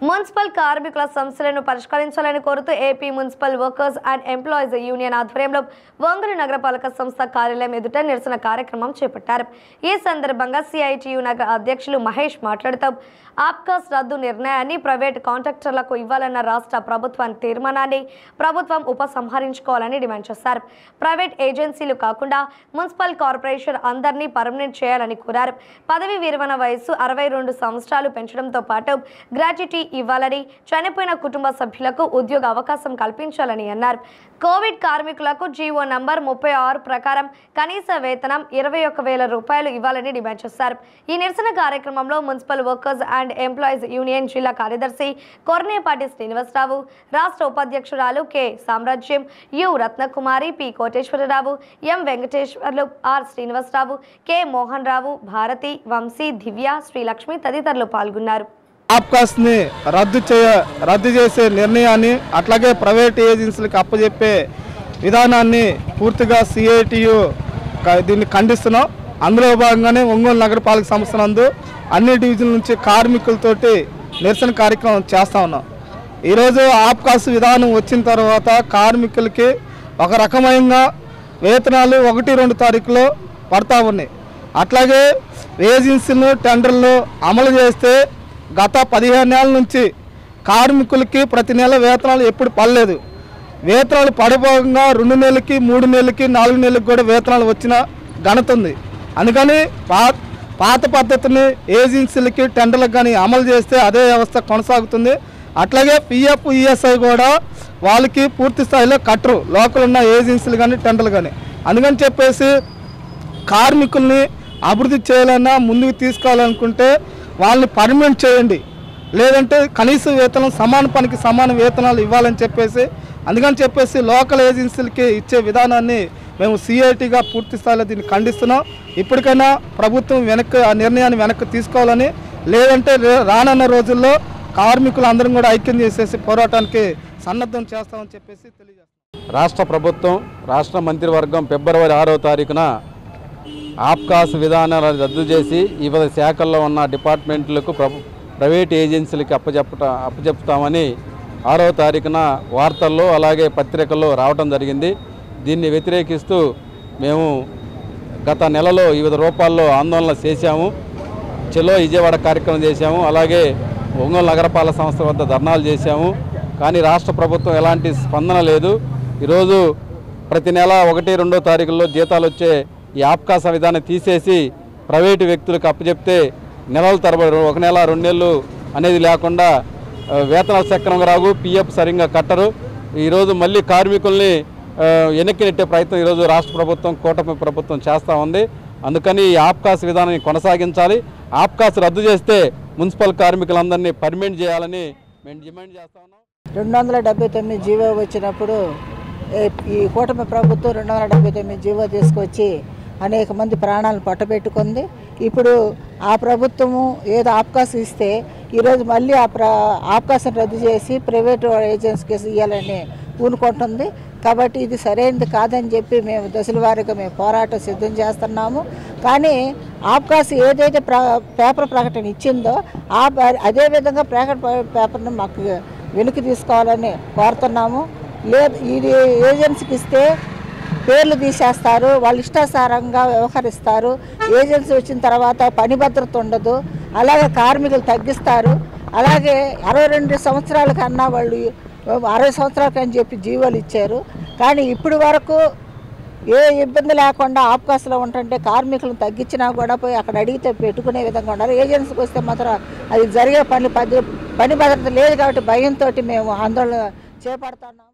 Municipal కార్మికుల సమస్యలను పరిష్కరించాలని కోరుతూ AP municipal workers and employees union ఆధ్వర్యంలో ఒంగోలు నగరపాలక సంస్థ కార్యాలయం ఎదుట నిరసన కార్యక్రమం చేపట్టారు. ఈ సందర్భంగా సిఐటియు నగర అధ్యక్షులు మహేష్ మాట్లాడుతూ ఆప్కాస్ రద్దు నిర్ణయాన్ని ప్రైవేట్ కాంట్రాక్టర్లకు ఇవ్వాలన్న రాష్ట్ర ప్రభుత్వాన్ని తీర్మానాన్ని ప్రభుత్వం ఉపసంహరించుకోవాలని డిమాండ్ చేశారు. ప్రైవేట్ ఏజెన్సీలు కాకుండా మున్సిపల్ కార్పొరేషన్ అందరినీ పర్మనెంట్ చేయాలని కోరారు. పదవి విరమణ వయస్సు 62 సంవత్సరాలు పెంచడంతో పాటు గ్రాట్యుటీ ఇవ్వాలని, చనిపోయిన కుటుంబ సభ్యులకు ఉద్యోగ అవకాశం కల్పించాలని అన్నారు. కోవిడ్ కార్మికులకు జీవో నంబర్ 36 ప్రకారం కనీస వేతనం 21,000 రూపాయలు ఇవ్వాలని డిమాండ్ చేశారు. ఈ నిరసన కార్యక్రమంలో municipal workers and employees union జిల్లా కార్యదర్శి కొర్నేపాటి శ్రీనివాసరావు, రాష్ట్ర ఉపాధ్యక్షురాలు K Samrajyam, U Ratnakumari, P Koteswararao, M Venkateswarlu, R Srinivasarao, K Mohan Rao, Bharathi, Vamsi, Divya, Srilakshmi తదితరులు పాల్గొన్నారు. ఆప్కాస్ని రద్దు చేసే నిర్ణయాన్ని, అట్లాగే ప్రైవేట్ ఏజెన్సీలకు అప్పచెప్పే విధానాన్ని పూర్తిగా సిఐటియు దీన్ని ఖండిస్తున్నాం. అందులో భాగంగానే ఒంగోలు నగరపాలక సంస్థ నందు అన్ని డివిజన్ల నుంచి కార్మికులతోటి నిరసన కార్యక్రమం చేస్తూ ఉన్నాం. ఈరోజు ఆప్కాస్ విధానం వచ్చిన తర్వాత కార్మికులకి ఒక రకమైన వేతనాలు 1-2 తారీఖులో పడతా ఉన్నాయి. అట్లాగే ఏజెన్సీలు టెండర్లు అమలు చేస్తే గత 15 ఏళ్ళ నుంచి కార్మికులకి ప్రతి నెల వేతనాలు ఎప్పుడు పడలేదు. వేతనాలు పడిపోగా 2 నెలలకి, 3 నెలలకి, 4 నెలలకి కూడా వేతనాలు వచ్చిన ఘనత ఉంది. అందుకని పాత పద్ధతిని ఏజెన్సీలకి టెండర్లకు కానీ అమలు చేస్తే అదే వ్యవస్థ కొనసాగుతుంది. అట్లాగే పిఎఫ్, ఈఎస్ఐ కూడా వాళ్ళకి పూర్తి స్థాయిలో కట్టరు, లోకల్ ఉన్న ఏజెన్సీలు కానీ టెండర్లు కానీ. అందుకని చెప్పేసి కార్మికుల్ని అభివృద్ధి చేయాలన్నా, ముందుకు తీసుకోవాలనుకుంటే వాళ్ళని పర్మనెంట్ చేయండి, లేదంటే కనీస వేతనం సమాన పనికి సమాన వేతనాలు ఇవ్వాలని చెప్పేసి, అందుకని చెప్పేసి లోకల్ ఏజెన్సీలకి ఇచ్చే విధానాన్ని మేము సిఐటిగా పూర్తి స్థాయిలో దీన్ని ఖండిస్తున్నాం. ఇప్పటికైనా ప్రభుత్వం ఆ నిర్ణయాన్ని వెనక్కి తీసుకోవాలని, లేదంటే రానున్న రోజుల్లో కార్మికులు అందరం కూడా ఐక్యం చేసేసి పోరాటానికి సన్నద్ధం చేస్తామని చెప్పేసి తెలియజేస్తాం. రాష్ట్ర ప్రభుత్వం, రాష్ట్ర మంత్రివర్గం ఫిబ్రవరి 6వ తారీఖున ఆప్కాస్ విధానాలు రద్దు చేసి వివిధ శాఖల్లో ఉన్న డిపార్ట్మెంట్లకు ప్రైవేట్ ఏజెన్సీలకి అప్పచెప్తామని 6వ తారీఖున వార్తల్లో అలాగే పత్రికల్లో రావడం జరిగింది. దీన్ని వ్యతిరేకిస్తూ మేము గత నెలలో వివిధ రూపాల్లో ఆందోళన చేశాము. చెలో విజయవాడ కార్యక్రమం చేశాము, అలాగే ఒంగోలు నగరపాలక సంస్థ వద్ద ధర్నాలు చేశాము. కానీ రాష్ట్ర ప్రభుత్వం ఎలాంటి స్పందన లేదు. ఈరోజు ప్రతి నెల 1-2 తారీఖుల్లో జీతాలు వచ్చే ఈ ఆప్కాస్ విధానం తీసేసి ప్రైవేటు వ్యక్తులకు అప్పచెప్తే నెలల తరబడి 1 నెల 2 నెలలు అనేది లేకుండా వేతనాలు సక్రమంగా రావు, పిఎఫ్ సరిగ్గా కట్టరు. ఈరోజు మళ్ళీ కార్మికుల్ని వెనక్కి నెట్టే ప్రయత్నం ఈరోజు రాష్ట్ర ప్రభుత్వం, కూటమి ప్రభుత్వం చేస్తూ ఉంది. అందుకని ఈ ఆప్కాస్ విధానాన్ని కొనసాగించాలి. ఆప్కాస్ రద్దు చేస్తే మున్సిపల్ కార్మికులందరినీ పర్మనెంట్ చేయాలని మేము డిమాండ్ చేస్తూ ఉన్నాం. 279 జీవో వచ్చినప్పుడు ఈ కూటమి ప్రభుత్వం 279 జీవో తీసుకొచ్చి అనేక మంది ప్రాణాలను పట్టబెట్టుకుంది. ఇప్పుడు ఆ ప్రభుత్వము ఏదో ఆప్కాస్ ఇస్తే ఈరోజు మళ్ళీ ఆప్కాస్ని రద్దు చేసి ప్రైవేటు ఏజెన్సీకి ఇవ్వాలని పూనుకుంటుంది. కాబట్టి ఇది సరైనది కాదని చెప్పి మేము దశల వారీగా మేము పోరాటం సిద్ధం చేస్తున్నాము. కానీ ఆప్కాస్ ఏదైతే పేపర్ ప్రకటన ఇచ్చిందో అదేవిధంగా పేపర్ను మాకు వెనక్కి తీసుకోవాలని కోరుతున్నాము. లేదు, ఇది ఏజెన్సీకి ఇస్తే పేర్లు తీసేస్తారు, వాళ్ళు ఇష్టాసారంగా వ్యవహరిస్తారు. ఏజెన్సీ వచ్చిన తర్వాత పని భద్రత ఉండదు, అలాగే కార్మికులు తగ్గిస్తారు. అలాగే 62 సంవత్సరాల కన్నా వాళ్ళు 60 సంవత్సరాలకి అని చెప్పి జీవోలు ఇచ్చారు. కానీ ఇప్పటి వరకు ఏ ఇబ్బంది లేకుండా ఆప్కాస్లో ఉంటుంటే కార్మికులను తగ్గించినా కూడా పోయి అక్కడ అడిగితే పెట్టుకునే విధంగా ఉన్నారు. ఏజెన్సీకి వస్తే మాత్రం అది జరిగే పని భద్రత లేదు కాబట్టి భయంతో మేము ఆందోళన చేపడుతున్నాము.